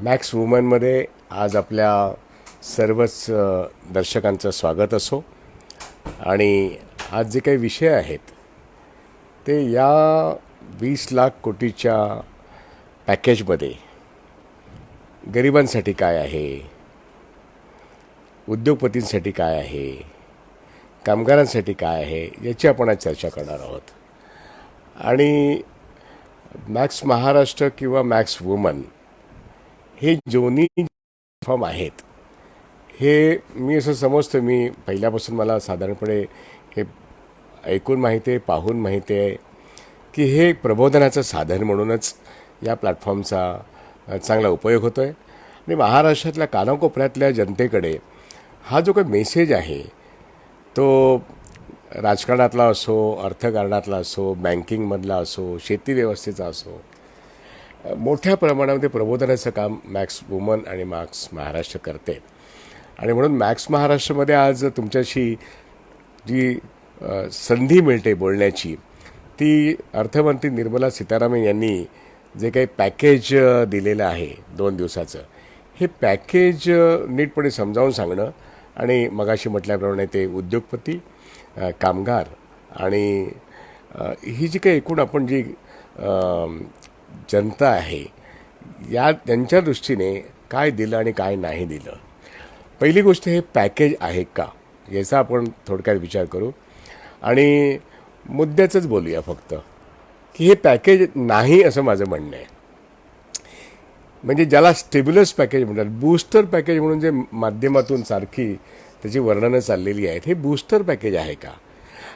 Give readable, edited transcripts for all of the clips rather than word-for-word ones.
Max वुमनमध्ये आज आपल्या सर्वच दर्शकांचं स्वागत असो. आणि आज जे काही विषय आहेत ते या 20 लाख कोटीच्या पॅकेजमध्ये गरिबांसाठी काय आहे, उद्योगपतींसाठी काय आहे, कामगारांसाठी काय आहे, याची आपण आज चर्चा करणार आहोत. आणि मॅक्स महाराष्ट्र किंवा मॅक्स वुमन हे दोन्ही फॉर्म आहेत हे मी असं समजतो. मी पहिल्यापासून मला साधारणपणे हे ऐकून माहिती आहे, पाहून माहिती आहे की हे प्रबोधनाचं साधन म्हणूनच या प्लॅटफॉर्मचा चांगला उपयोग होतो आहे. आणि महाराष्ट्रातल्या कानाकोपऱ्यातल्या जनतेकडे हा जो काही मेसेज आहे तो राजकारणातला असो, अर्थकारणातला असो, बँकिंगमधला असो, शेती व्यवस्थेचा असो, मोठ्या प्रमाणामध्ये प्रबोधनाचं काम मॅक्स वुमन आणि मॅक्स महाराष्ट्र करते. आणि म्हणून मॅक्स महाराष्ट्रामध्ये आज तुमच्याशी जी संधी मिळते बोलण्याची ती अर्थमंत्री निर्मला सीतारामन यांनी जे काही पॅकेज दिलेलं आहे 2 दिवसाचं, हे पॅकेज नीटपणे समजावून सांगणं आणि मगाशी म्हटल्याप्रमाणे ते उद्योगपती, कामगार आणि ही जी काही एकूण आपण जी जनता आहे या त्यांच्या दृष्टीने काय दिलं आणि काय नाही दिलं. पहिली गोष्ट, हे पॅकेज आहे का याचा आपण थोडक्यात विचार करू आणि मुद्द्याचंच बोलूया फक्त की हे पॅकेज नाही असं माझं म्हणणं आहे. म्हणजे ज्याला स्टेब्युलस पॅकेज म्हणतात, बूस्टर पॅकेज म्हणून जे माध्यमातून सारखी त्याची वर्णनं चाललेली आहेत, हे बूस्टर पॅकेज आहे का?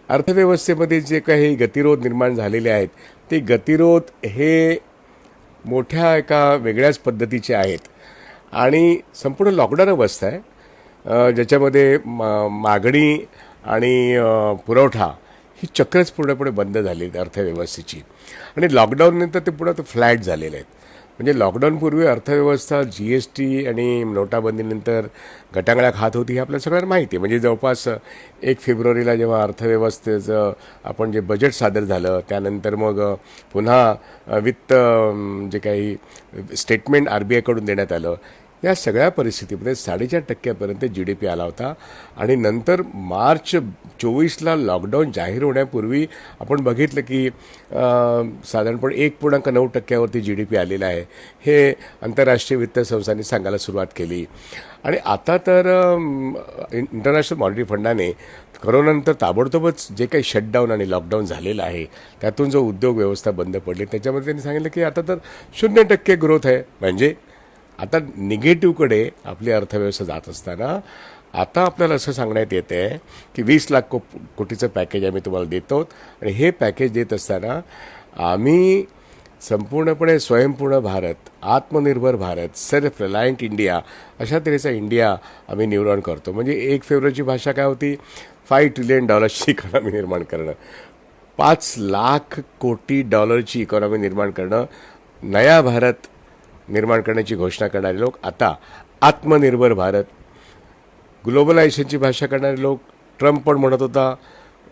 अर्थव्यवस्थेमध्ये जे काही गतिरोध निर्माण झालेले आहेत ते गतिरोध हे मोठ्या एका वेगळ्याच पद्धतीचे आहेत आणि संपूर्ण लॉकडाऊन अवस्था आहे ज्याच्यामध्ये मागणी आणि पुरवठा ही चक्रच पूर्णपणे बंद झाली आहे अर्थव्यवस्थेची. आणि लॉकडाऊननंतर ते पुढं फ्लॅट झालेले आहेत. म्हणजे लॉकडाऊनपूर्वी अर्थव्यवस्था GST आणि नोटाबंदीनंतर गटांगळा खात होती हे आपल्याला सगळ्यांना माहिती आहे. म्हणजे जवळपास 1 फेब्रुवारीला जेव्हा अर्थव्यवस्थेचं आपण जे बजेट सादर झालं त्यानंतर मग पुन्हा वित्त जे काही स्टेटमेंट RBIकडून देण्यात आलं, या सगळ्या परिस्थितीमध्ये 4.5% GDP आला होता. आणि नंतर मार्च 24ला लॉकडाऊन जाहीर होण्यापूर्वी आपण बघितलं की साधारणपणे 1.9%वरती GDP आलेला आहे. हे आंतरराष्ट्रीय वित्त संस्थांनी सांगायला सुरुवात केली. आणि आता तर इंटरनॅशनल मॉनिटरी फंडाने करोनानंतर ताबडतोबच जे काही शटडाऊन आणि लॉकडाऊन झालेलं आहे त्यातून जो उद्योग व्यवस्था बंद पडली त्याच्यामध्ये त्यांनी सांगितलं की आता तर 0% ग्रोथ आहे. म्हणजे आता निगेटिव्हकडे आपली अर्थव्यवस्था जात असताना आता आपल्याला असं सांगण्यात येतं आहे की 20 लाख कोटीचं पॅकेज आम्ही तुम्हाला देतो. आणि हे पॅकेज देत असताना आम्ही संपूर्णपणे स्वयंपूर्ण भारत, आत्मनिर्भर भारत, सेल्फ रिलायंट इंडिया अशा तऱ्हेचा इंडिया आम्ही निर्माण करतो. म्हणजे 1 फेब्रुवारीची भाषा काय होती? $5 ट्रिलियन इकॉनॉमी निर्माण करणं, 5 लाख कोटी डॉलरची इकॉनॉमी निर्माण करणं, नया भारत निर्माण करण्याची घोषणा करणारे लोक आता आत्मनिर्भर भारत, ग्लोबलायझेशनची भाषा करणारे लोक, ट्रम्प पण म्हणत होता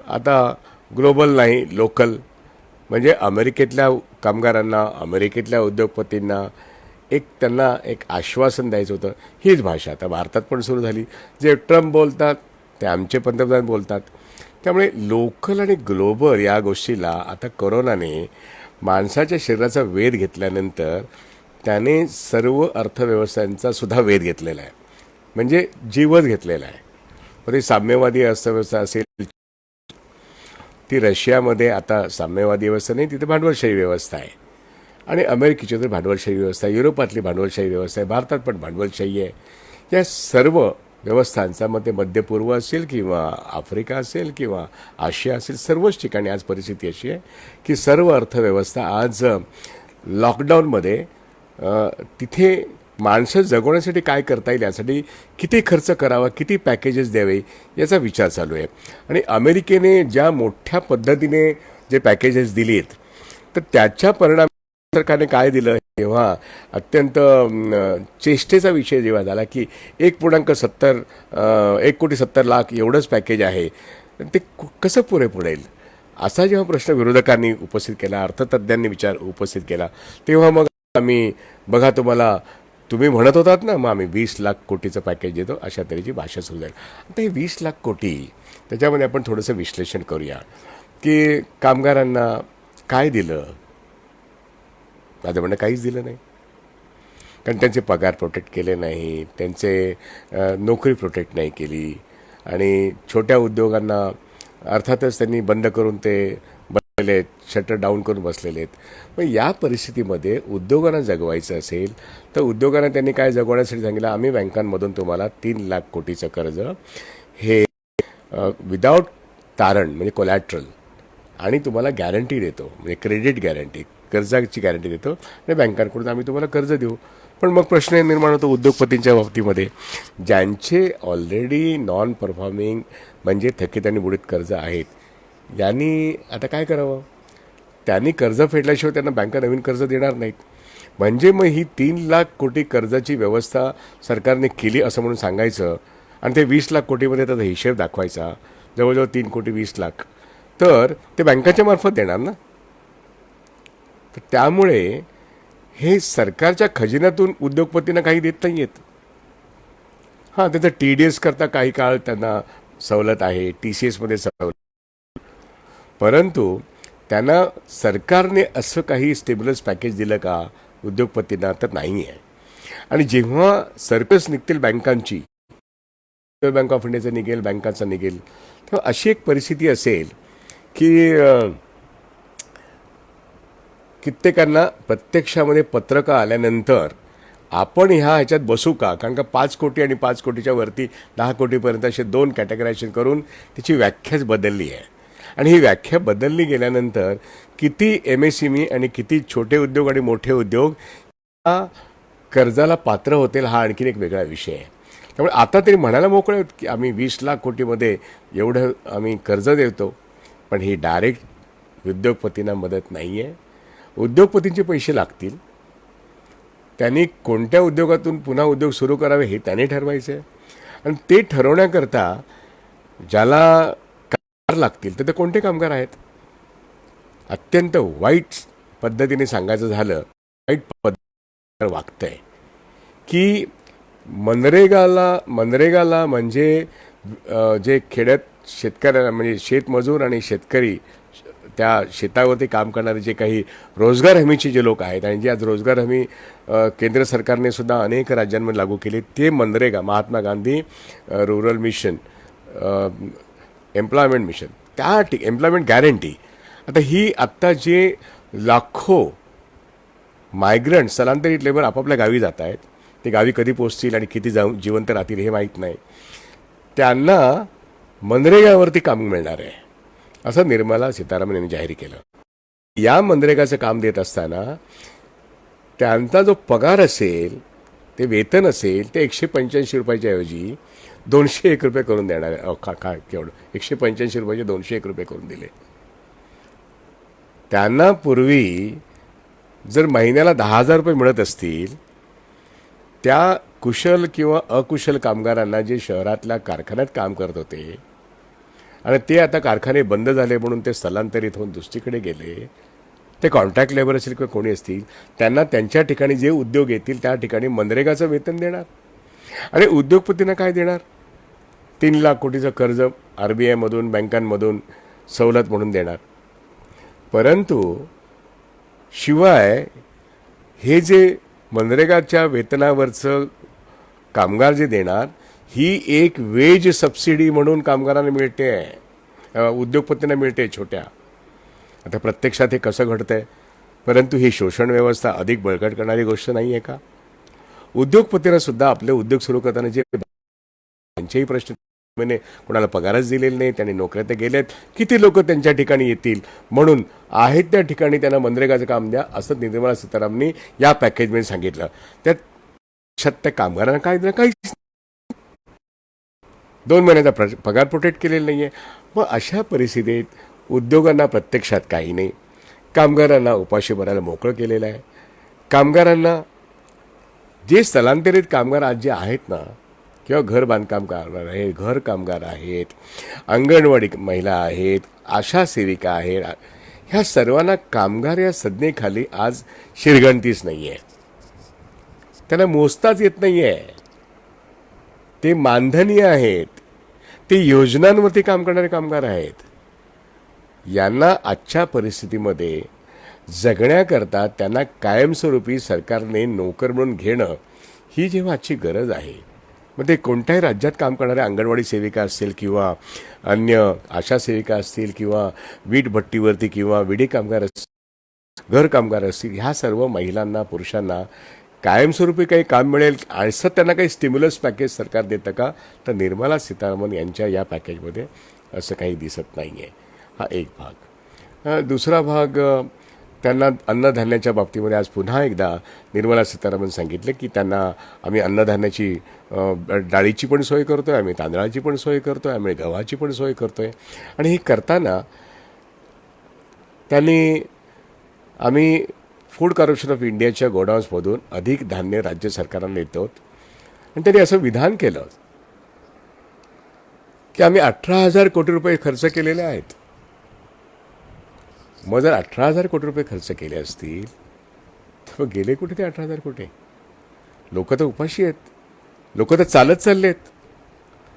आता ग्लोबल नाही लोकल. म्हणजे अमेरिकेतल्या कामगारांना, अमेरिकेतल्या उद्योगपतींना त्यांना एक आश्वासन द्यायचं होतं. हीच भाषा आता भारतात पण सुरू झाली. जे ट्रम्प बोलतात ते आमचे पंतप्रधान बोलतात. त्यामुळे लोकल आणि ग्लोबल या गोष्टीला आता कोरोनाने माणसाच्या शरीराचा वेध घेतल्यानंतर त्याने सर्व अर्थव्यवस्थांचा सुद्धा वेध घेतलेला आहे. म्हणजे जीवच घेतलेला आहे. मग ती साम्यवादी अर्थव्यवस्था असेल, ती रशियामध्ये आता साम्यवादी व्यवस्था नाही, तिथे भांडवलशाही व्यवस्था आहे. आणि अमेरिकेची तर भांडवलशाही व्यवस्था आहे, युरोपातली भांडवलशाही व्यवस्था आहे, भारतात पण भांडवलशाही आहे. या सर्व व्यवस्थांचा मध्ये मध्यपूर्व असेल किंवा आफ्रिका असेल किंवा आशिया असेल, सर्वच ठिकाणी आज परिस्थिती अशी आहे की सर्व अर्थव्यवस्था आज लॉकडाऊनमध्ये तिथे माणसं जगवण्यासाठी काय करता येईल यासाठी किती खर्च करावा, किती पॅकेजेस द्यावे याचा विचार चालू आहे. आणि अमेरिकेने ज्या मोठ्या पद्धतीने जे पॅकेजेस दिलीत तर त्याच्या परिणाम सरकारने काय दिलं तेव्हा अत्यंत चेष्टेचा विषय जेव्हा झाला की 1.70 लाख एवढंच पॅकेज आहे, ते कसं पुरे पडेल असा जेव्हा प्रश्न विरोधकांनी उपस्थित केला, अर्थतज्ज्ञांनी उपस्थित केला, तेव्हा मग आम्ही बघा तुम्हाला तुम्ही म्हणत होतात ना, मग आम्ही 20 लाख कोटीचं पॅकेज देतो, अशा तऱ्हेची भाषा सुरू झाली. आता हे 20 लाख कोटी, त्याच्यामध्ये आपण थोडंसं विश्लेषण करूया की कामगारांना काय दिलं. माझं म्हणणं काहीच दिलं नाही, कारण त्यांचे पगार प्रोटेक्ट केले नाही, त्यांचे नोकरी प्रोटेक्ट नाही केली, आणि छोट्या उद्योगांना अर्थातच त्यांनी बंद करून ते बसलेले आहेत, शटर डाऊन करून बसलेले आहेत. मग या परिस्थितीमध्ये उद्योगांना जगवायचं असेल तर उद्योगांना त्यांनी काय जगवण्यासाठी सांगितलं, आम्ही बँकांमधून तुम्हाला 3 लाख कोटीचं कर्ज हे विदाऊट तारण म्हणजे कोलॅट्रल आणि तुम्हाला गॅरंटी देतो, म्हणजे क्रेडिट गॅरंटी, कर्जाची गॅरंटी देतो आणि बँकांकडून आम्ही तुम्हाला कर्ज देऊ. पण मग प्रश्न निर्माण होतो उद्योगपतींच्या बाबतीमध्ये, ज्यांचे ऑलरेडी नॉन परफॉर्मिंग म्हणजे थकीत आणि बुडीत कर्ज आहेत, यांनी आता काय करावं. त्यांनी कर्ज फेडल्याशिवाय त्यांना बँका नवीन कर्ज देणार नाहीत. म्हणजे मग ही 3 लाख कोटी कर्जाची व्यवस्था सरकारने केली असं म्हणून सांगायचं, आणि ते 20 लाख कोटीमध्ये त्याचा हिशेब दाखवायचा, जवळजवळ 3 कोटी 20 लाख, तर ते बँकाच्या मार्फत देणार ना. तर त्यामुळे हे सरकारच्या खजिन्यातून उद्योगपतींना काही देत नाही आहेत. हां, त्याचं TDS करता काही काळ त्यांना सवलत आहे, TCSमध्ये सवलत, परंतु त्यांना सरकारने असं काही स्टेबलस पॅकेज दिलं का उद्योगपतींना, तर नाही आहे. आणि जेव्हा सर्कस निघतील बँकांची, बँक ऑफ इंडियाचं निघेल, बँकांचं निघेल, तेव्हा अशी एक परिस्थिती असेल की कित्येकांना प्रत्यक्षामध्ये पत्रकं आल्यानंतर आपण ह्याच्यात बसू का, कारण का 5 कोटी आणि 5 कोटीच्या वरती 10 कोटीपर्यंत असे 2 कॅटेगरायझेशन करून त्याची व्याख्याच बदलली आहे. आणि ही व्याख्या बदलली गेल्यानंतर किती MSME आणि किती छोटे उद्योग आणि मोठे उद्योग या कर्जाला पात्र होतील, हा आणखीन एक वेगळा विषय आहे. त्यामुळे आता तरी म्हणायला मोकळे आहेत की आम्ही 20 लाख कोटीमध्ये एवढं आम्ही कर्ज देतो, पण ही डायरेक्ट उद्योगपतींना मदत नाही आहे. उद्योगपतींचे पैसे लागतील, त्यांनी कोणत्या उद्योगातून पुन्हा उद्योग सुरू करावे हे त्यांनी ठरवायचं आहे. आणि ते ठरवण्याकरता ज्याला कामगार लागतील तर ते कोणते कामगार आहेत. अत्यंत वाईट पद्धतीने सांगायचं झालं, वाईट पद्धतीने वागतंय की मनरेगाला म्हणजे जे खेड्यात शेतकऱ्यांना म्हणजे शेतमजूर आणि शेतकरी, त्या शेतावरती काम करणारे जे काही रोजगार हमीचे जे लोक आहेत, आणि जे आज रोजगार हमी केंद्र सरकारने सुद्धा अनेक राज्यांमध्ये लागू केले, ते MNREGA, Mahatma Gandhi rural mission, employment mission, त्या एम्प्लॉयमेंट गॅरंटी. आता ही आत्ता जे लाखो मायग्रंट स्थलांतरित लेबर आपापल्या गावी जात आहेत, ते गावी कधी पोचतील आणि किती जिवंत राहतील हे माहीत नाही, त्यांना मनरेगावरती काम मिळणार आहे असं निर्मला सीतारामन यांनी जाहीर केलं. या मनरेगाचं काम देत असताना त्यांचा जो पगार असेल, ते वेतन असेल, ते 185 रुपयाच्या ऐवजी 201 रुपये करून देणार आहे. केवढं 185 रुपयाचे 201 रुपये करून दिले. त्यांना पूर्वी जर महिन्याला 10,000 रुपये मिळत असतील, त्या कुशल किंवा अकुशल कामगारांना जे शहरातल्या कारखान्यात काम करत होते आणि ते आता कारखाने बंद झाले म्हणून ते स्थलांतरित होऊन दुसरीकडे गेले, ते कॉन्ट्रॅक्ट लेबर असेल किंवा कोणी असतील, त्यांना त्यांच्या ठिकाणी जे उद्योग येतील त्या ठिकाणी मनरेगाचं वेतन देणार. आणि उद्योगपतींना काय देणार, 3 लाख कोटीचं कर्ज RBIमधून बँकांमधून सवलत म्हणून देणार. परंतु शिवाय हे जे मनरेगाच्या वेतनावरचं कामगार जे देणार, ही एक वेज सबसिडी म्हणून कामगारांना मिळते आहे, उद्योगपतींना मिळते छोट्या. आता प्रत्यक्षात हे कसं घडतंय, परंतु ही शोषण व्यवस्था अधिक बळकट करणारी गोष्ट नाही आहे का. उद्योगपतींना सुद्धा आपले उद्योग सुरू करताना जे त्यांचेही प्रश्न, कोणाला पगारच दिलेले नाही, त्यांनी नोकऱ्या तर गेलेत, किती लोक त्यांच्या ठिकाणी येतील, म्हणून आहेत त्या ठिकाणी त्यांना मनरेगाचं काम द्या असं निर्मला सीतारामननी या पॅकेजमध्ये सांगितलं. त्यात त्या कामगारांना काय दिलं, काहीच 2 महिन्याचा पगार प्रोटेक्ट केलेला नाही आहे. मग अशा परिस्थितीत उद्योगांना प्रत्यक्षात काही नाही, कामगारांना उपाशी भरायला मोकळं केलेलं आहे. कामगारांना जे स्थलांतरित कामगार आज जे आहेत ना, किंवा घर बांधकाम कामगार आहेत, घर कामगार आहेत, अंगणवाडी महिला आहेत, आशा सेविका आहेत, ह्या सर्वांना कामगार या संज्ञेखाली आज शिरगणतीच नाही आहे. त्यांना मोजताच येत नाही आहे. ते मानधनीय आहेत, ते योजनांवरती काम करणारे कामगार आहेत. यांना आजच्या परिस्थितीमध्ये जगण्याकरता त्यांना कायमस्वरूपी सरकारने नोकर म्हणून घेणं ही जेव्हा आजची गरज आहे, मग ते कोणत्याही राज्यात काम करणाऱ्या अंगणवाडी सेविका असतील किंवा अन्य आशा सेविका असतील किंवा वीट भट्टीवरती किंवा विडी कामगार असतील, घर कामगार असतील, ह्या सर्व महिलांना पुरुषांना कायमस्वरूपी काही काम मिळेल असं त्यांना काही स्टिम्युलस पॅकेज सरकार देतं का? तर निर्मला सीतारामन यांच्या या पॅकेजमध्ये असं काही दिसत नाही आहे. हा एक भाग. दुसरा भाग, त्यांना अन्नधान्याच्या बाबतीमध्ये आज पुन्हा एकदा निर्मला सीतारामन सांगितलं की त्यांना आम्ही अन्नधान्याची डाळीची पण सोय करतो आहे, आम्ही तांदळाची पण सोय करतो आहे, आम्ही गव्हाची पण सोय करतो आहे. आणि हे करताना त्यांनी आम्ही फूड कॉर्पोरेशन ऑफ इंडियाच्या गोडाऊन्समधून अधिक धान्य राज्य सरकारांना देतो. आणि त्यांनी असं विधान केलं की आम्ही 18,000 कोटी रुपये खर्च केलेले आहेत. मग जर 18,000 कोटी रुपये खर्च केले असतील तर मग गेले कुठे ते 18,000 कोटी? लोक तर उपाशी आहेत, लोक तर चालत चाललेत.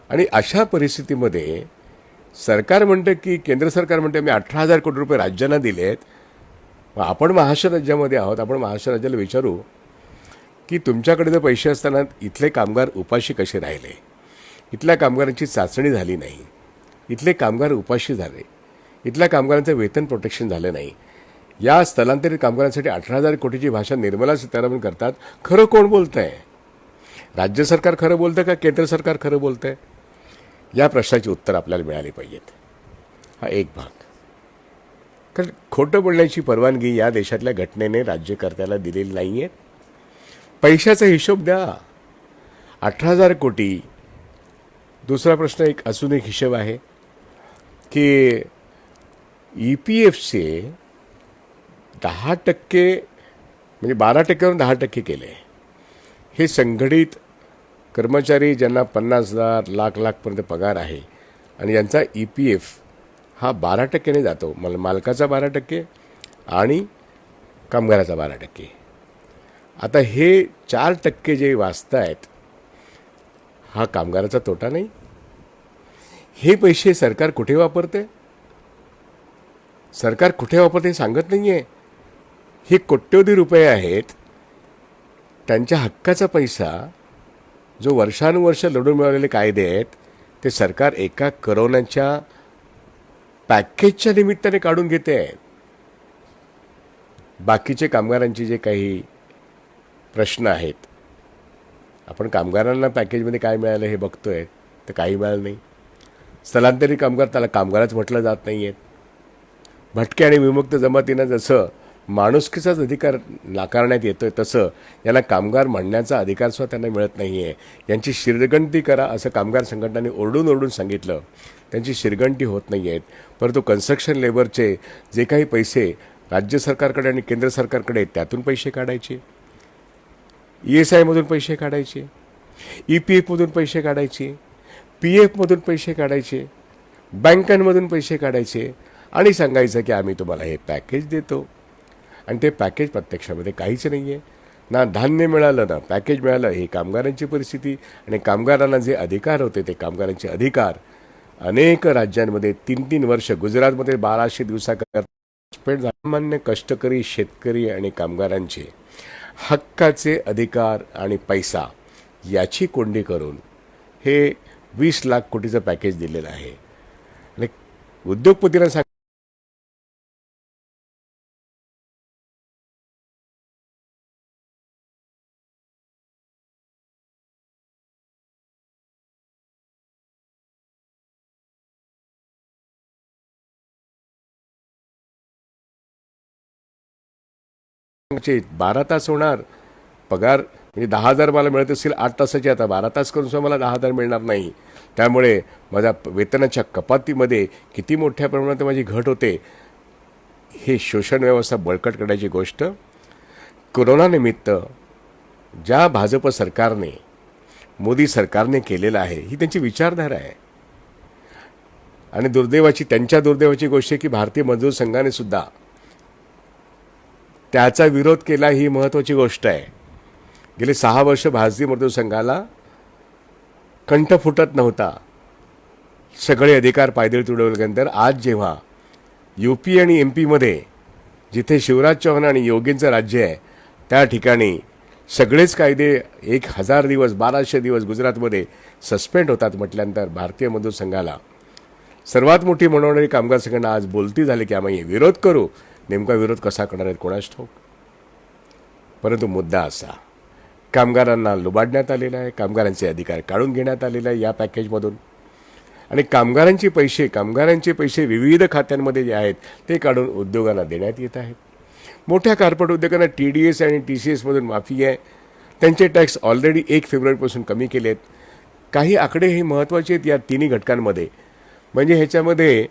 आणि अशा परिस्थितीमध्ये सरकार म्हणतं की केंद्र सरकार म्हणते मी 18,000 कोटी रुपये राज्यांना दिलेत. मग आपण महाराष्ट्र राज्यामध्ये आहोत, आपण महाराष्ट्र राज्याला विचारू की तुमच्याकडे जर पैसे असताना इथले कामगार उपाशी कसे राहिले, इथल्या कामगारांची चाचणी झाली नाही, इथले कामगार उपाशी झाले, इथल्या कामगारांचं वेतन प्रोटेक्शन झालं नाही, या स्थलांतरित कामगारांसाठी 18,000 कोटीची भाषा निर्मला सीतारामन करतात. खरं कोण बोलतं आहे? राज्य सरकार खरं बोलतं का केंद्र सरकार खरं बोलतं आहे? या प्रश्नाची उत्तर आपल्याला मिळाली पाहिजेत. हा एक भाग. कारण खोटं बोलण्याची परवानगी या देशातल्या घटनेने राज्यकर्त्याला दिलेली नाही आहे. पैशाचा हिशोब द्या. 18,000 कोटी. दुसरा प्रश्न अजून एक हिशोब आहे की EPFचे 10% म्हणजे 12%वरून 10% केले. हे संघटित कर्मचारी ज्यांना 50,000 लाखपर्यंत पगार आहे आणि यांचा EPF हा 12%ने जातो. मालकाचा 12% आणि कामगाराचा 12%. आता हे 4% जे वाचत आहेत, हा कामगाराचा तोटा नाही? हे पैसे सरकार कुठे वापरते? सरकार कुठे वापरते सांगत नाही आहे. हे कोट्यवधी रुपये आहेत, त्यांच्या हक्काचा पैसा जो वर्षानुवर्ष लढून मिळवलेले कायदे आहेत ते सरकार एका कोरोनाच्या पॅकेजच्या निमित्ताने काढून घेते आहे. बाकीचे कामगारांचे जे काही प्रश्न आहेत, आपण कामगारांना पॅकेजमध्ये काय मिळालं हे बघतोय, तर काही मिळालं नाही. स्थलांतरित कामगार, त्याला कामगारच म्हटलं जात नाही आहेत. भटके आणि विमुक्त जमातींना जसं माणुसकीचाच अधिकार नाकारण्यात येतोय, तसं यांना कामगार म्हणण्याचा अधिकारसुद्धा त्यांना मिळत नाही आहे. यांची शिरगंटी करा असं कामगार संघटनांनी ओरडून ओरडून सांगितलं. त्यांची शिरगंटी होत नाही आहेत. परंतु कन्स्ट्रक्शन लेबरचे जे काही पैसे राज्य सरकारकडे आणि केंद्र सरकारकडे आहेत, त्यातून पैसे काढायचे, ESIमधून पैसे काढायचे, EPFमधून पैसे काढायचे, PFमधून पैसे काढायचे, बँकांमधून पैसे काढायचे आणि सांगायचं की आम्ही तुम्हाला हे पॅकेज देतो. आणि ते पॅकेज प्रत्यक्षामध्ये काहीच नाही आहे. ना धान्य मिळालं ना पॅकेज मिळालं. ही कामगारांची परिस्थिती. आणि कामगारांना जे अधिकार होते ते कामगारांचे अधिकार अनेक राज्यांमध्ये 3-3 वर्ष, गुजरातमध्ये 1200 दिवसाकरता सामान्य कष्टकरी शेतकरी आणि कामगारांचे हक्काचे अधिकार आणि पैसा याची कोंडी करून हे 20 लाख कोटीचं पॅकेज दिलेलं आहे. आणि उद्योगपतींना चे 12 तास होणार पगार, म्हणजे 10,000 मला मिळत असतील 8 तासाचे, आता 12 तास करून सुद्धा मला 10,000 मिळणार नाही. त्यामुळे माझ्या वेतनाच्या कपातीमध्ये किती मोठ्या प्रमाणात माझी घट होते. हे शोषण व्यवस्था बळकट करण्याची गोष्ट कोरोनानिमित्त ज्या भाजप सरकारने, मोदी सरकारने केलेलं आहे, ही त्यांची विचारधारा आहे. आणि त्यांच्या दुर्दैवाची गोष्ट आहे की भारतीय मजदूर संघाने सुद्धा त्याचा विरोध केला. ही महत्त्वाची गोष्ट आहे. गेले 6 वर्ष भारतीय मजदूर संघाला कंठ फुटत नव्हता. सगळे अधिकार पायदळी तुडवल्यानंतर आज जेव्हा UP आणि MP जिथे शिवराज चौहान आणि योगींचं राज्य आहे त्या ठिकाणी सगळेच कायदे 1000 दिवस 1200 दिवस गुजरातमध्ये सस्पेंड होतात म्हटल्यानंतर भारतीय मजदूर संघाला सर्वात मोठी म्हणवणारी कामगार संघटना आज बोलती झाली की आम्ही विरोध करू. नेमका विरोध कसा करणार आहेत कोणास ठाऊक. परंतु मुद्दा असा, कामगारांना लुबाडण्यात आलेला आहे, कामगारांचे अधिकार काढून घेण्यात आलेले आहे या पॅकेजमधून. आणि कामगारांचे पैसे विविध खात्यांमध्ये जे आहेत ते काढून उद्योगांना देण्यात येत आहेत. मोठ्या कार्पोरेट उद्योगांना TDS आणि TCSमधून माफी आहे. त्यांचे टॅक्स ऑलरेडी 1 फेब्रुवारीपासून कमी केले आहेत. काही आकडे हे महत्त्वाचे आहेत या तिन्ही घटकांमध्ये. म्हणजे ह्याच्यामध्ये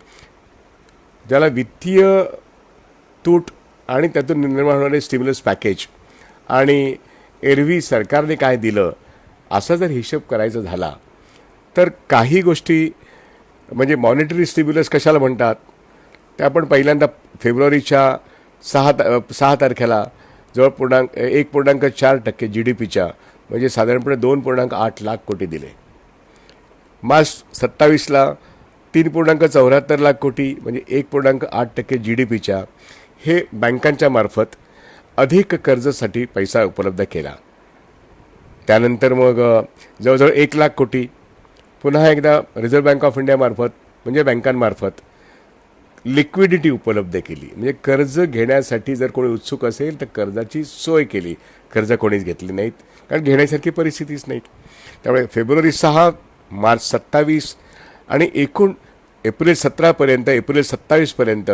ज्याला वित्तीय तूट आणि त्यातून निर्माण होणारे स्टिम्युलस पॅकेज आणि एरवी सरकारने काय दिलं असा जर हिशोब करायचा झाला तर काही गोष्टी म्हणजे मॉनिटरी स्टिम्युलस कशाला म्हणतात ते आपण पहिल्यांदा फेब्रुवारीच्या 6 तारखेला जवळ 1.4% GDPच्या म्हणजे साधारणपणे 2.8 लाख कोटी दिले. मार्च 27ला 3.74 लाख कोटी म्हणजे 1.8% GDPच्या हे बँकांच्या मार्फत अधिक कर्जासाठी पैसा उपलब्ध केला. त्यानंतर मग जवळजवळ 1 लाख कोटी पुन्हा एकदा रिझर्व्ह बँक ऑफ इंडियामार्फत म्हणजे बँकांमार्फत लिक्विडिटी उपलब्ध केली. म्हणजे कर्ज घेण्यासाठी जर कोणी उत्सुक असेल तर कर्जाची सोय केली. कर्ज कोणीच घेतली नाहीत कारण घेण्यासारखी परिस्थितीच नाहीत. त्यामुळे फेब्रुवारी 6, मार्च 27 आणि एकूण एप्रिल 17पर्यंत एप्रिल 27पर्यंत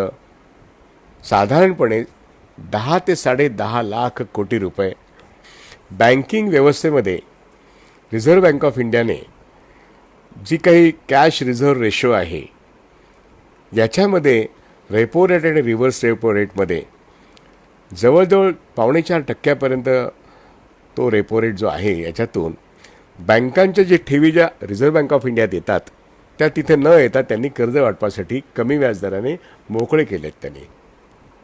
साधारणपणे 10 ते 10.5 लाख कोटी रुपये बँकिंग व्यवस्थेमध्ये रिझर्व्ह बँक ऑफ इंडियाने जी काही कॅश रिझर्व्ह रेशो आहे याच्यामध्ये रेपो रेट आणि रिव्हर्स रेपो रेटमध्ये जवळजवळ 4.25% तो रेपो रेट जो आहे याच्यातून बँकांच्या जे ठेवी ज्या रिझर्व्ह बँक ऑफ इंडियात येतात त्या तिथे न येतात त्यांनी कर्ज वाटपासाठी कमी व्याजदराने मोकळे केलेत त्यांनी.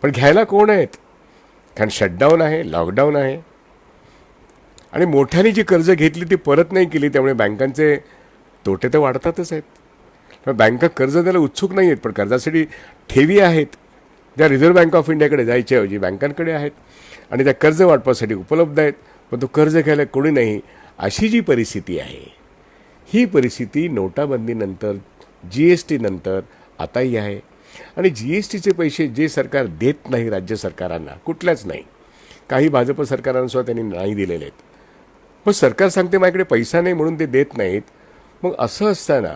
पण घ्यायला कोण आहेत? कारण शटडाऊन आहे, लॉकडाऊन आहे आणि मोठ्याने जी कर्ज घेतली ती परत नाही केली त्यामुळे बँकांचे तोटे तर वाढतातच आहेत. बँका कर्ज द्यायला उत्सुक नाही आहेत पण कर्जासाठी ठेवी आहेत ज्या रिझर्व्ह बँक ऑफ इंडियाकडे जायच्याऐवजी बँकांकडे आहेत आणि त्या कर्ज वाटपासाठी उपलब्ध आहेत पण तो कर्ज घ्यायला कोणी नाही. अशी जी परिस्थिती आहे ही परिस्थिती नोटाबंदीनंतर GST नंतर आताही आहे. आणि GSTचे पैसे जे सरकार देत नाही राज्य सरकारांना कुठल्याच नाही, काही भाजप सरकारांसुद्धा त्यांनी नाही दिलेले आहेत. मग सरकार सांगते माझ्याकडे पैसा नाही म्हणून ते देत नाहीत. मग असं असताना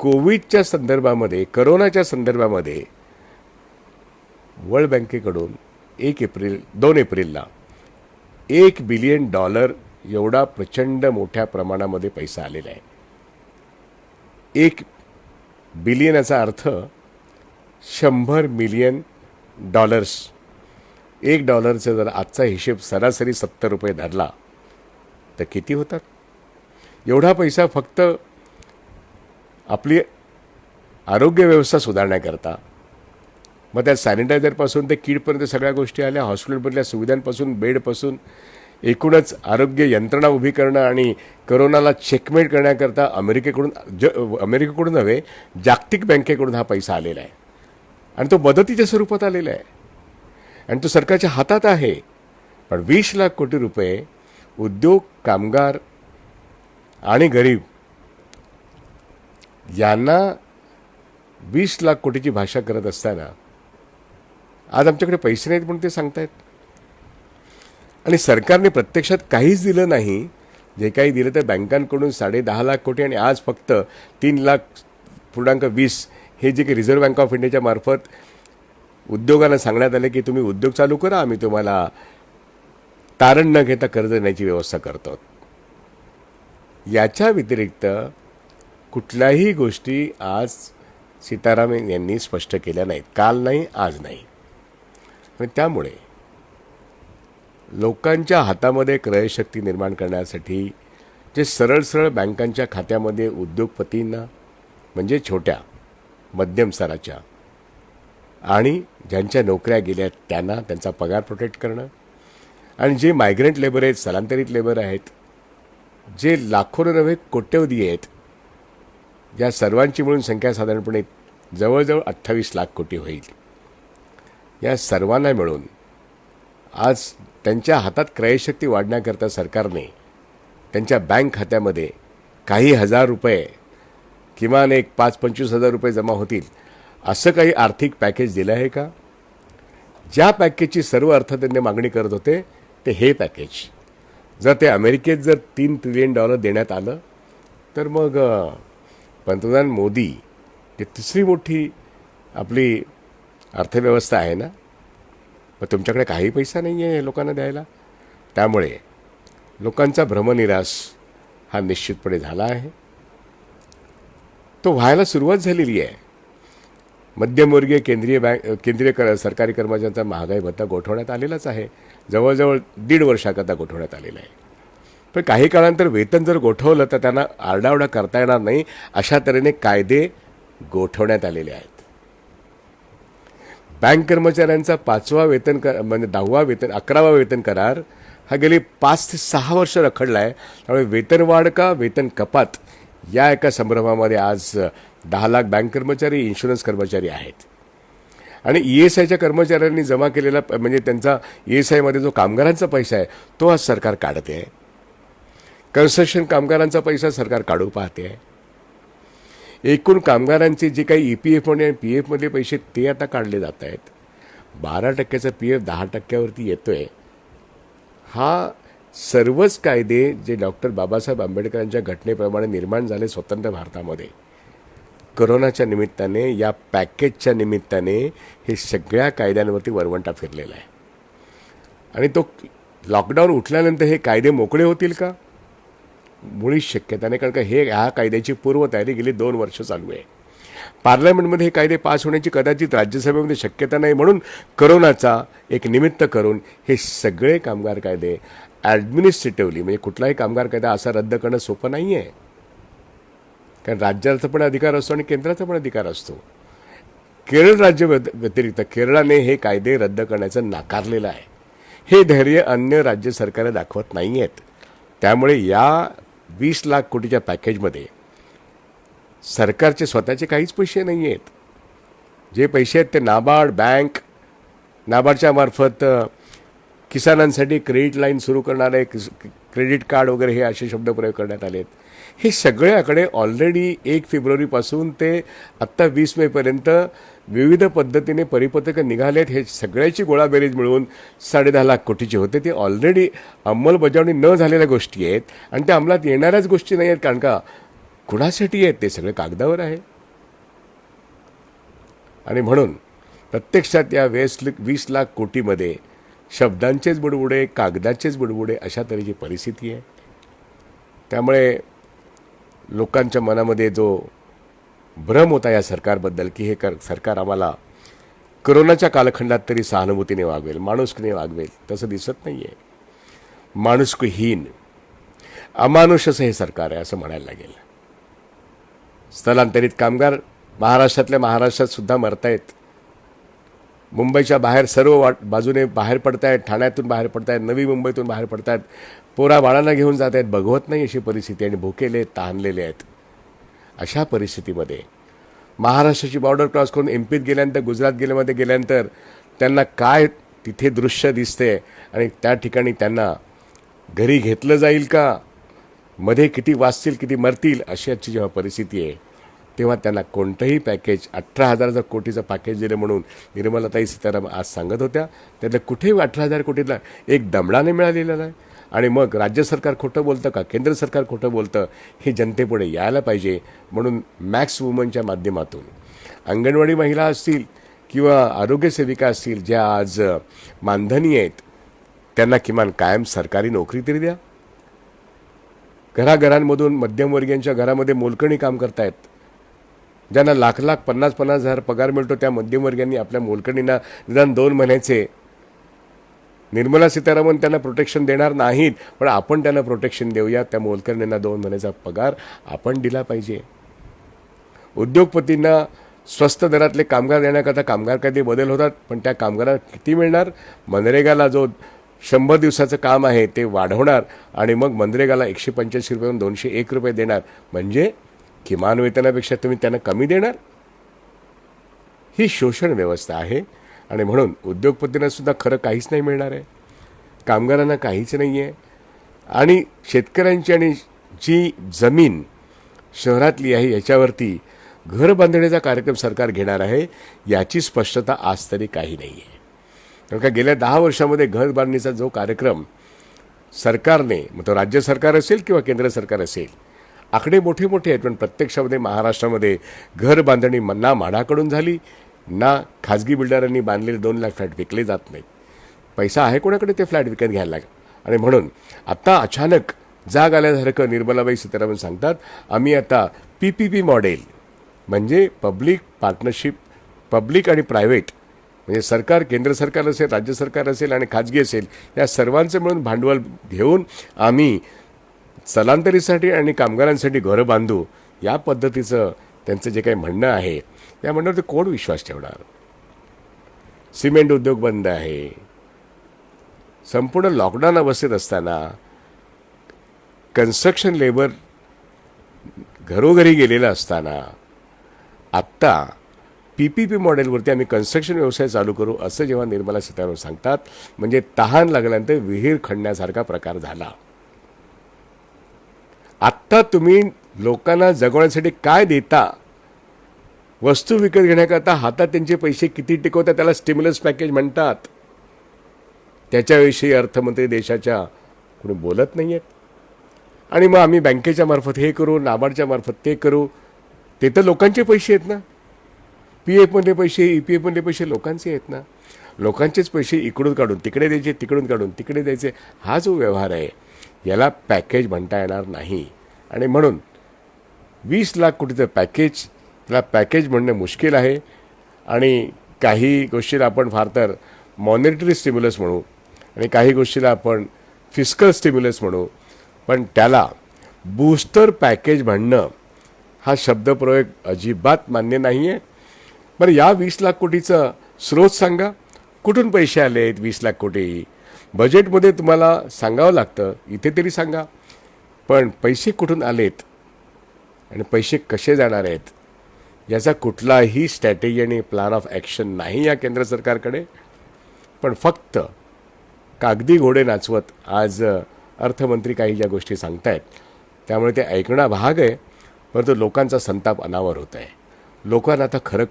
कोविडच्या संदर्भामध्ये करोनाच्या संदर्भामध्ये वर्ल्ड बँकेकडून 2 एप्रिलला $1 बिलियन एवढा प्रचंड मोठ्या प्रमाणामध्ये पैसा आलेला आहे. 1 बिलियन याचा अर्थ $100 मिलियन. $1चा जर आजचा हिशेब सरासरी 70 रुपये धरला तर किती होतात? एवढा पैसा फक्त आपली आरोग्य व्यवस्था सुधारण्याकरता, मग त्या सॅनिटायझरपासून ते किटपर्यंत सगळ्या गोष्टी आल्या, हॉस्पिटलमधल्या सुविधांपासून बेडपासून एकूणच आरोग्य यंत्रणा उभी करणं आणि करोनाला चेकमेट करण्याकरता अमेरिकेकडून नव्हे जागतिक बँकेकडून हा पैसा आलेला आहे आणि तो मदतीच्या स्वरूपात आलेला आहे आणि तो सरकारच्या हातात आहे. पण 20 लाख कोटी रुपये उद्योग, कामगार आणि गरीब यांना 20 लाख कोटीची भाषा करत असताना आज आमच्याकडे पैसे नाहीत म्हणून ते सांगतायत. आणि सरकारने प्रत्यक्षात काहीच दिलं नाही. जे काही दिलं तर बँकांकडून 10.5 लाख कोटी आणि आज फक्त 3.20 हे जे काही रिझर्व्ह बँक ऑफ इंडियाच्या मार्फत उद्योगांना सांगण्यात आले की तुम्ही उद्योग चालू करा, आम्ही तुम्हाला तारण न घेता कर्ज देण्याची व्यवस्था करतो. याच्या व्यतिरिक्त कुठल्याही गोष्टी आज सीतारामन यांनी स्पष्ट केल्या नाहीत. काल नाही, आज नाही. आणि त्यामुळे लोकांच्या हातामध्ये क्रयशक्ती निर्माण करण्यासाठी जे सरळ बँकांच्या खात्यामध्ये उद्योगपतींना म्हणजे छोट्या मध्यम स्तराच्या आणि ज्यांच्या नोकऱ्या गेल्या त्यांना त्यांचा पगार प्रोटेक्ट करणं आणि जे मायग्रंट लेबर आहेत, स्थलांतरित लेबर आहेत, जे लाखोनं नव्हे कोट्यवधी आहेत, या सर्वांची मिळून संख्या साधारणपणे जवळजवळ 28 लाख कोटी होईल. या सर्वांना मिळून आज त्यांच्या हातात क्रयशक्ती वाढण्याकरता सरकारने त्यांच्या बँक खात्यामध्ये काही हजार रुपये, किमान एक 5-25 हजार रुपये जमा होतील असं काही आर्थिक पॅकेज दिलं आहे का? ज्या पॅकेजची सर्व अर्थतज्ञ मागणी करत होते ते हे पॅकेज, जर ते अमेरिकेत जर $3 ट्रिलियन देण्यात आलं तर मग पंतप्रधान मोदी जी तिसरी मोठी आपली अर्थव्यवस्था आहे ना, मग तुमच्याकडे काही पैसा नाही आहे लोकांना द्यायला. त्यामुळे लोकांचा भ्रमनिरास हा निश्चितपणे झाला आहे. तो व्हायला सुरुवात झालेली आहे. मध्यमवर्गीय केंद्रीय सरकारी कर्मचाऱ्यांचा महागाई भत्ता गोठवण्यात आलेलाच आहे. जवळजवळ 1.5 वर्षाकरता गोठवण्यात आलेला आहे. पण काही काळानंतर वेतन जर गोठवलं तर त्यांना आरडाओरडा करता येणार नाही, अशा तऱ्हेने कायदे गोठवण्यात आलेले आहेत. बँक कर्मचाऱ्यांचा 5वा वेतन म्हणजे 10वा वेतन 11वा वेतन करार हा गेली 5 ते 6 वर्ष रखडला आहे. त्यामुळे वेतनवाढ का वेतन कपात या एका संभ्रमामध्ये आज 10 लाख बँक कर्मचारी, इन्शुरन्स कर्मचारी आहेत. आणि ESIच्या कर्मचाऱ्यांनी जमा केलेला म्हणजे त्यांचा ESIमध्ये जो कामगारांचा पैसा आहे तो आज सरकार काढते आहे. कन्स्ट्रक्शन कामगारांचा पैसा सरकार काढू पाहते आहे. एकूण कामगारांचे जे काही EPF आणि PF मध्ये पैसे ते आता काढले जात आहेत. 12% PF 10%वरती येतोय. हा सर्वच कायदे जे डॉक्टर बाबासाहेब आंबेडकरांच्या घटनेप्रमाणे निर्माण झाले स्वतंत्र भारतामध्ये, कोरोनाच्या निमित्ताने, या पॅकेजच्या निमित्ताने हे सगळ्या कायद्यांवरती वरवंटा फिरलेला आहे. आणि तो लॉकडाऊन उठल्यानंतर हे कायदे मोकळे होतील का? मुळीच शक्यता नाही, कारण का ह्या कायद्याची पूर्वतयारी गेली 2 वर्ष चालू आहे. पार्लमेंटमध्ये हे कायदे पास होण्याची कदाचित राज्यसभेमध्ये शक्यता नाही. म्हणून कोरोनाचा एक निमित्त करून हे सगळे कामगार कायदे ॲडमिनिस्ट्रेटिव्हली, म्हणजे कुठलाही कामगार कायदा असा रद्द करणं सोपं नाही आहे. कारण राज्याचा पण अधिकार असतो आणि केंद्राचा पण अधिकार असतो. केरळ राज्य व्यतिरिक्त केरळाने हे कायदे रद्द करण्याचं नाकारलेलं आहे. हे धैर्य अन्य राज्य सरकारं दाखवत नाही आहेत. त्यामुळे या 20 लाख कोटीच्या पॅकेजमध्ये सरकारचे स्वतःचे काहीच पैसे नाही आहेत. जे पैसे आहेत ते नाबार्ड बँक, नाबार्डच्या मार्फत किसानांसाठी क्रेडिट लाईन सुरू करणारे क्रेडिट कार्ड वगैरे हे असे शब्दप्रयोग करण्यात आले आहेत. हे सगळ्याकडे ऑलरेडी 1 फेब्रुवारीपासून ते आत्ता 20 मेपर्यंत विविध पद्धतीने परिपत्रक निघाले आहेत. हे सगळ्याची गोळाबेरीज मिळून 10.5 लाख कोटीचे होते. ते ऑलरेडी अंमलबजावणी न झालेल्या गोष्टी आहेत आणि त्या अंमलात येणाऱ्याच गोष्टी नाही आहेत. कारण का कुणासाठी आहेत ते सगळे कागदावर आहे. आणि म्हणून प्रत्यक्षात या 20 लाख कोटीमध्ये शब्दांचेच बुडबुडे, कागदाचेच बुडबुडे अशा तऱ्हेची परिस्थिती आहे. त्यामुळे लोकांच्या मनामध्ये जो भ्रम होता या सरकारबद्दल की हे सरकार आम्हाला कोरोनाच्या कालखंडात तरी सहानुभूतीने वागवेल, माणुसकीने वागवेल, तसं दिसत नाही आहे. माणुसकीहीन, अमानुष असं हे सरकार आहे असं म्हणायला लागेल. स्थलांतरित कामगार महाराष्ट्रात सुद्धा मरतायत. मुंबईच्या बाहेर सर्व बाजूने बाहेर पडतायत, ठाण्यातून बाहेर पडतायत, नवी मुंबईतून बाहेर पडतायत, पोरा बाळांना घेऊन जात आहेत. बघवत नाही अशी परिस्थिती आणि भुकेले तहानलेले आहेत. अशा परिस्थितीमध्ये महाराष्ट्राची बॉर्डर क्रॉस करून एमपीत गेल्यानंतर, गुजरात गेल्यानंतर त्यांना काय तिथे दृश्य दिसते आणि त्या ठिकाणी त्यांना घरी घेतलं जाईल का, मध्ये किती वाचतील किती मरतील अशी आजची जेव्हा परिस्थिती आहे तेव्हा त्यांना कोणतंही पॅकेज 18,000 कोटीचं पॅकेज दिलं म्हणून निर्मलाताई सीतारामन आज सांगत होत्या. त्यातलं कुठेही 18,000 कोटीला एक दमडाने मिळालेला नाही. आणि मग राज्य सरकार खोटं बोलतं का, केंद्र सरकार खोटं बोलतं हे जनतेपुढे यायला पाहिजे. म्हणून मॅक्स वुमनच्या माध्यमातून अंगणवाडी महिला असतील किंवा आरोग्यसेविका असतील ज्या आज मानधनी आहेत त्यांना किमान कायम सरकारी नोकरी तरी द्या. घराघरांमधून मध्यमवर्गीयांच्या घरामध्ये मोलकणी काम करतायत. ज्यांना लाख 50-50 हजार पगार मिळतो त्या मध्यमवर्गीयांनी आपल्या मोलकणींना निदान 2 महिन्याचे, निर्मला सीतारामन त्यांना प्रोटेक्शन देणार नाहीत पण आपण त्यांना प्रोटेक्शन देऊया. त्या मोलकरणींना 2 महिन्याचा पगार आपण दिला पाहिजे. उद्योगपतींना स्वस्त दरातले कामगार देण्याकरता कामगार कायदे बदल होतात पण त्या कामगारांना किती मिळणार? मनरेगाला जो 100 दिवसाचं काम आहे ते वाढवणार आणि मग मनरेगाला 185 रुपयावरून 201 रुपये देणार, म्हणजे किमान वेतनापेक्षा तुम्ही त्यांना कमी देणार. ही शोषण व्यवस्था आहे. आणि म्हणून उद्योगपतींना सुद्धा खरं काहीच नाही मिळणार आहे, कामगारांना काहीच नाही आहे. आणि शेतकऱ्यांची आणि जी जमीन शहरातली आहे याच्यावरती घर बांधण्याचा कार्यक्रम सरकार घेणार आहे याची स्पष्टता आज तरी काही नाही आहे. कारण का गेल्या 10 वर्षामध्ये घर बांधणीचा जो कार्यक्रम सरकारने, मग तो राज्य सरकार असेल किंवा केंद्र सरकार असेल, आकडे मोठे मोठे आहेत, पण प्रत्यक्षामध्ये महाराष्ट्रामध्ये घर बांधणी ना म्हाडाकडून झाली ना खाजगी बिल्डरांनी बांधलेले 2 लाख फ्लॅट विकले जात नाहीत. पैसा आहे कोणाकडे ते फ्लॅट विकत घ्यायला लागेल. आणि म्हणून आता अचानक जाग आल्यासारखं निर्मलाबाई सीतारामन सांगतात, आम्ही आता PPP मॉडेल म्हणजे पब्लिक पार्टनरशिप, पब्लिक आणि प्रायव्हेट म्हणजे सरकार, केंद्र सरकार असेल, राज्य सरकार असेल आणि खाजगी असेल, या सर्वांचं मिळून भांडवल घेऊन आम्ही स्थलांतरीसाठी आणि कामगारांसाठी घरं बांधू, या पद्धतीचं त्यांचं जे काही म्हणणं आहे त्या म्हणण्यावर कोण विश्वास ठेवणार. सिमेंट उद्योग बंद आहे, संपूर्ण लॉकडाऊन अवस्थेत असताना कन्स्ट्रक्शन लेबर घरोघरी गेलेलं असताना आत्ता PPP मॉडेलवरती आम्ही कन्स्ट्रक्शन व्यवसाय चालू करू असं जेव्हा निर्मला सीतारामन सांगतात, म्हणजे तहान लागल्यानंतर विहीर खणण्यासारखा प्रकार झाला. आत्ता तुम्ही लोकांना जगवण्यासाठी काय देता, वस्तू विकत घेण्याकरता हातात त्यांचे पैसे किती टिकवतात, त्याला स्टिम्युलस पॅकेज म्हणतात. त्याच्याविषयी अर्थमंत्री देशाच्या कोणी बोलत नाही आहेत. आणि मग आम्ही बँकेच्या मार्फत हे करू, नाबार्डच्या मार्फत ते करू, ते तर लोकांचे पैसे आहेत ना. PF पैसे, EPF पैसे लोकांचे आहेत ना. लोकांचेच पैसे इकडून काढून तिकडे द्यायचे, तिकडून काढून तिकडे द्यायचे, हा जो व्यवहार आहे याला पॅकेज म्हणता येणार नाही. आणि म्हणून 20 लाख कोटीचं पॅकेज, त्याला पॅकेज म्हणणं मुश्किल आहे. आणि काही गोष्टीला आपण फार तर मॉनिटरी स्टिम्युलस म्हणू आणि काही गोष्टीला आपण फिस्कल स्टिम्युलस म्हणू, पण त्याला बूस्टर पॅकेज म्हणणं हा शब्दप्रयोग अजिबात मान्य नाही आहे. बरं, या 20 लाख कोटीचा स्रोत सांगा, कुठून पैसे आले आहेत 20 लाख कोटी? बजेटमध्ये तुम्हाला सांगावं लागतं, इथे तरी सांगा. पण पैसे कुठून आलेत आणि पैसे कसे जाणार आहेत याचा कुठलाही स्ट्रॅटेजी आणि प्लॅन ऑफ ॲक्शन नाही या केंद्र सरकारकडे. पण फक्त कागदी घोडे नाचवत आज अर्थमंत्री काही ज्या गोष्टी सांगतायत त्यामुळे ते ऐकणं भाग आहे, परंतु लोकांचा संताप अनावर होत आहे. लोकांना आता खरं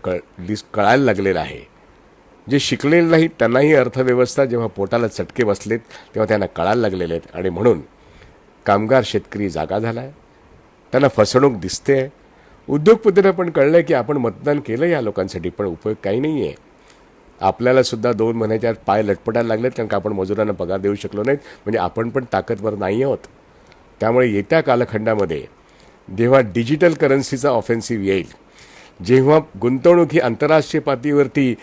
कळायला लागलेलं आहे. जे शिकलेले नाहीत त्यांनाही अर्थव्यवस्था जेव्हा पोटाला चटके बसलेत तेव्हा त्यांना कळायला लागलेले आहेत. आणि म्हणून कामगार शेतकरी जागा झाला आहे, त्यांना फसवणूक दिसते आहे. उद्योगपतींना पण कळलं आहे की आपण मतदान केलं या लोकांसाठी, पण उपयोग काही नाही आहे. आपल्याला सुद्धा 2 महिन्याच्या आत पाय लटपटायला लागलेत, कारण का आपण मजुरांना पगार देऊ शकलो नाहीत, म्हणजे आपण पण ताकदवर नाही आहोत. त्यामुळे येत्या कालखंडामध्ये जेव्हा डिजिटल करन्सीचा ऑफेन्सिव्ह येईल, जेव्हा गुंतवणूक ही आंतरराष्ट्रीय पातळीवरती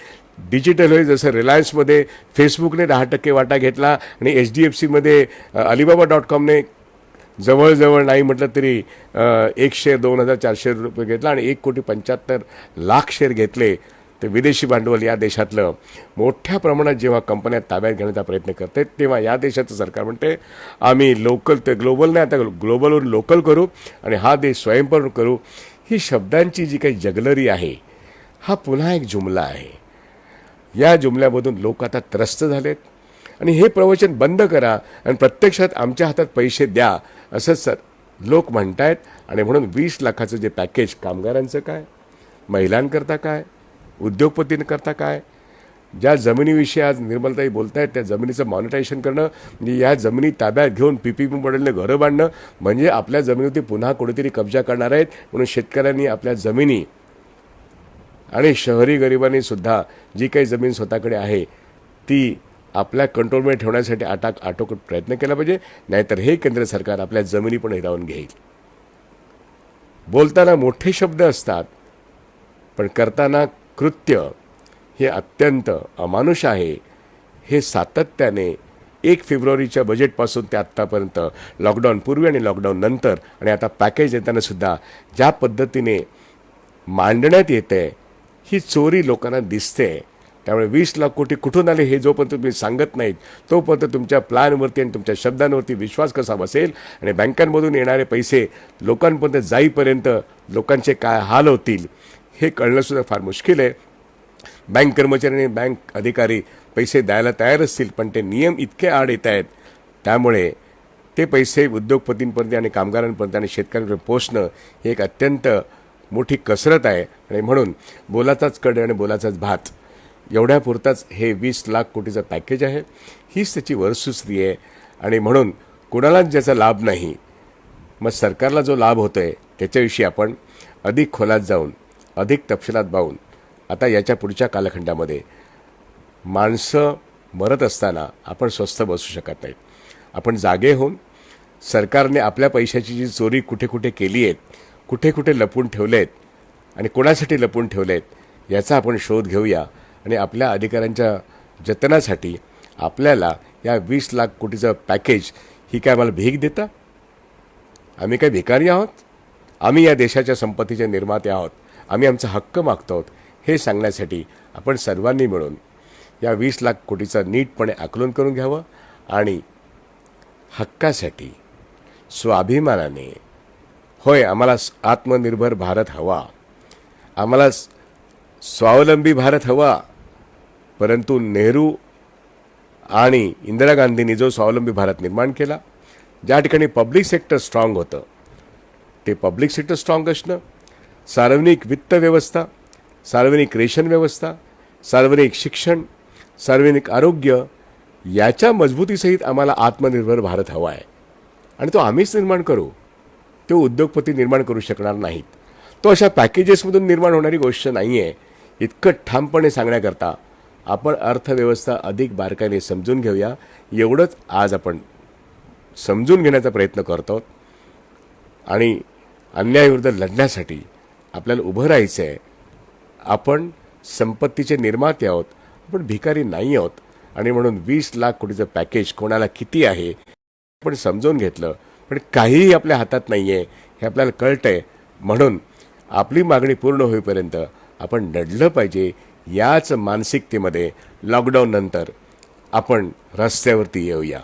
डिजिटल होईल, जसं रिलायन्समध्ये फेसबुकने 10% वाटा घेतला आणि HDFCमध्ये Alibaba.comने जवळजवळ नाही म्हटलं तरी 1 शेअर 2,400 रुपये घेतला आणि 1,75,00,000 शेअर घेतले, ते विदेशी भांडवल या देशातलं मोठ्या प्रमाणात जेव्हा कंपन्या ताब्यात घेण्याचा प्रयत्न करतात, तेव्हा या देशाचं सरकार म्हणते आम्ही लोकल ते ग्लोबल नाही, आता ग्लोबलवरून लोकल करू आणि हा देश स्वयंपूर्ण करू. ही शब्दांची जी काही जगलरी आहे हा पुन्हा एक जुमला आहे. या जुमल्यामधून लोक आता त्रस्त झालेत आणि हे प्रवचन बंद करा आणि प्रत्यक्षात आमच्या हातात पैसे द्या असं लोक म्हणतायत. आणि म्हणून 20 लाखाचं जे पॅकेज, कामगारांचं काय, महिलांकरता काय, उद्योगपतींकरता काय, ज्या जमिनीविषयी आज निर्मलताई बोलत आहेत त्या जमिनीचं मॉनिटायझेशन करणं, म्हणजे या जमिनी ताब्यात घेऊन PPP मॉडेलने घरं बांधणं, म्हणजे आपल्या जमिनीवरती पुन्हा कोणीतरी कब्जा करणार आहेत. म्हणून शेतकऱ्यांनी आपल्या जमिनी आणि शहरी गरिबांनी सुद्धा जी काही जमीन स्वतःकडे आहे ती आपल्या कंट्रोलमध्ये ठेवण्यासाठी आटोकाट प्रयत्न केला पाहिजे, नाहीतर हे केंद्र सरकार आपल्या जमिनी पण हिरावून घेईल. बोलताना मोठे शब्द असतात, पण करताना कृत्य हे अत्यंत अमानुष आहे. हे सातत्याने 1 फेब्रुवारीच्या बजेटपासून ते आत्तापर्यंत, लॉकडाऊन पूर्वी आणि लॉकडाऊन नंतर आणि आता पॅकेज देताना सुद्धा ज्या पद्धतीने मांडण्यात येते ही चोरी लोकांना दिसते. त्यामुळे 20 लाख कोटी कुठून आले हे जोपर्यंत तुम्ही सांगत नाहीत तोपर्यंत तुमच्या प्लॅनवरती आणि तुमच्या शब्दांवरती विश्वास कसा बसेल आणि बँकांमधून येणारे पैसे लोकांपर्यंत जाईपर्यंत लोकांचे काय हाल होतील हे कळणंसुद्धा फार मुश्किल आहे. बँक कर्मचारी आणि बँक अधिकारी पैसे द्यायला तयार असतील, पण ते नियम इतके आड येत आहेत त्यामुळे ते पैसे उद्योगपतींपर्यंत आणि कामगारांपर्यंत आणि शेतकऱ्यांपर्यंत पोचणं ही एक अत्यंत मोठी कसरत आहे. आणि म्हणून बोलाचाच कड आणि बोलाचाच भात एवढ्यापुरताच हे 20 लाख कोटीचं पॅकेज आहे. हीच त्याची वस्तुस्थिती आहे. आणि म्हणून कोणालाच ज्याचा लाभ नाही, मग सरकारला जो लाभ होतो आहे त्याच्याविषयी आपण अधिक खोलात जाऊन अधिक तपशिलात पाहून आता याच्या पुढच्या कालखंडामध्ये माणसं मरत असताना आपण स्वस्थ बसू शकत नाहीत. आपण जागे होऊन सरकारने आपल्या पैशाची जी चोरी कुठे कुठे केली आहेत, कुठे कुठे लपून ठेवले आहेत आणि कोणासाठी लपून ठेवले आहेत याचा आपण शोध घेऊया. आणि आपल्या अधिकाऱ्यांच्या जतनासाठी आपल्याला या 20 लाख कोटीचं पॅकेज ही काय आम्हाला भीक देता? आम्ही काय भिकारी आहोत? आम्ही या देशाच्या संपत्तीचे निर्माते आहोत. आम्ही आमचा हक्क मागतो आहोत हे सांगण्यासाठी आपण सर्वांनी मिळून या 20 लाख कोटीचं नीटपणे आकलन करून घ्यावं आणि हक्कासाठी स्वाभिमानाने, होय आम्हाला आत्मनिर्भर भारत हवा, आम्हाला स्वावलंबी भारत हवा, परंतु नेहरू आणि इंदिरा गांधींनी जो स्वावलंबी भारत निर्माण केला, ज्या ठिकाणी पब्लिक सेक्टर स्ट्रॉंग होतं ते पब्लिक सेक्टर स्ट्रॉंग असणं, सार्वजनिक वित्त व्यवस्था, सार्वजनिक रेशन व्यवस्था, सार्वजनिक शिक्षण, सार्वजनिक आरोग्य याच्या मजबूतीसहित आम्हाला आत्मनिर्भर भारत हवा आहे. आणि तो आम्हीच निर्माण करू, तो उद्योगपती निर्माण करू शकणार नाहीत. तो अशा पॅकेजेसमधून निर्माण होणारी गोष्ट नाही आहे. इतकं ठामपणे सांगण्याकरता आपण अर्थव्यवस्था अधिक बारकाईने समजून घेऊया, एवढंच आज आपण समजून घेण्याचा प्रयत्न करतो. आणि अन्यायाविरुद्ध लढण्यासाठी आपल्याला उभं राहायचं आहे. आपण संपत्तीचे निर्माते आहोत, आपण भिकारी नाही आहोत. आणि म्हणून 20 लाख कोटीचं पॅकेज कोणाला किती आहे आपण समजून घेतलं, पण काहीही आपल्या हातात नाही आहे हे आपल्याला कळतं आहे. म्हणून आपली मागणी पूर्ण होईपर्यंत आपण लढलं पाहिजे. याच मानसिकतेमध्ये लॉकडाऊननंतर आपण रस्त्यावरती येऊया.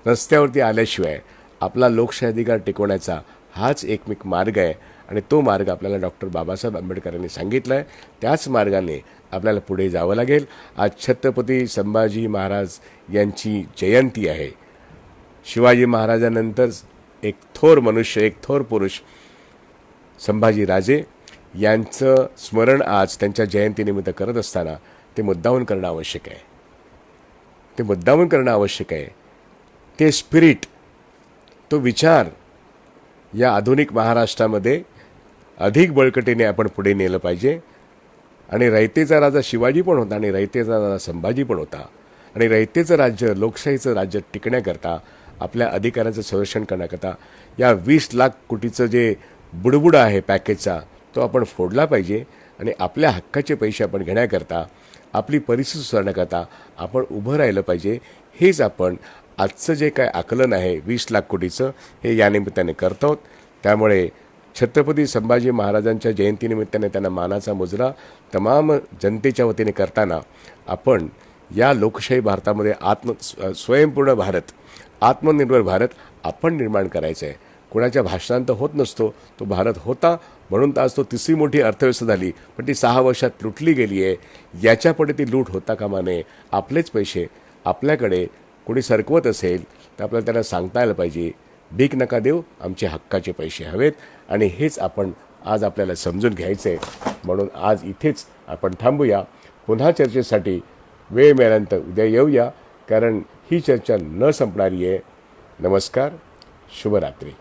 रस्त्यावरती आल्याशिवाय आपला लोकशाही अधिकार टिकवण्याचा हाच एकमेक मार्ग आहे. आणि तो मार्ग आपल्याला डॉक्टर बाबासाहेब आंबेडकरांनी सांगितला आहे. त्याच मार्गाने आपल्याला पुढे जावं लागेल. आज छत्रपती संभाजी महाराज यांची जयंती आहे. शिवाजी महाराजांनंतर एक थोर मनुष्य, एक थोर पुरुष संभाजी राजे यांचं स्मरण आज त्यांच्या जयंतीनिमित्त करत असताना ते मुद्दामून करणं आवश्यक आहे. ते मुद्दामून करणं आवश्यक आहे. ते स्पिरिट, तो विचार या आधुनिक महाराष्ट्रामध्ये अधिक बळकटीने आपण पुढे नेलं पाहिजे. आणि रयतेचा राजा शिवाजी पण होता आणि रयतेचा राजा संभाजी पण होता. आणि रयतेचं राज्य, लोकशाहीचं राज्य टिकण्याकरता, आपल्या अधिकाराचं संरक्षण करण्याकरता या 20 लाख कोटीचं जे बुडबुड आहे पॅकेजचा तो आपण फोडला पाहिजे. आणि आपल्या हक्काचे पैसे आपण घेण्याकरता, आपली परिस्थिती सुधारण्याकरता आपण उभं राहिलं पाहिजे. हेच आपण आजचं जे काय आकलन आहे 20 लाख कोटीचं हे या निमित्ताने करतो. त्यामुळे छत्रपती संभाजी महाराजांच्या जयंतीनिमित्ताने त्यांना मानाचा मुजरा तमाम जनतेच्या वतीने करताना आपण या लोकशाही भारतामध्ये स्वयंपूर्ण भारत, आत्मनिर्भर भारत आपण निर्माण करायचं आहे. कोणाच्या भाषणांत होत नसतो, तो भारत होता म्हणून तर आज तो तिसरी मोठी अर्थव्यवस्था झाली, पण ती 6 वर्षात लुटली गेली आहे. याच्यापुढे ती लूट होता कामा नये. आपलेच पैसे आपल्याकडे कोणी सरकवत असेल तर आपल्याला त्यांना सांगता आलं पाहिजे, भीक नका देऊ, आमचे हक्काचे पैसे हवेत. आणि हेच आपण आज आपल्याला समजून घ्यायचं आहे. म्हणून आज इथेच आपण थांबूया. पुन्हा चर्चेसाठी वेळ मिळाल्यानंतर उद्या येऊया, कारण ही चर्चा न संपणारी आहे. नमस्कार, शुभरात्री.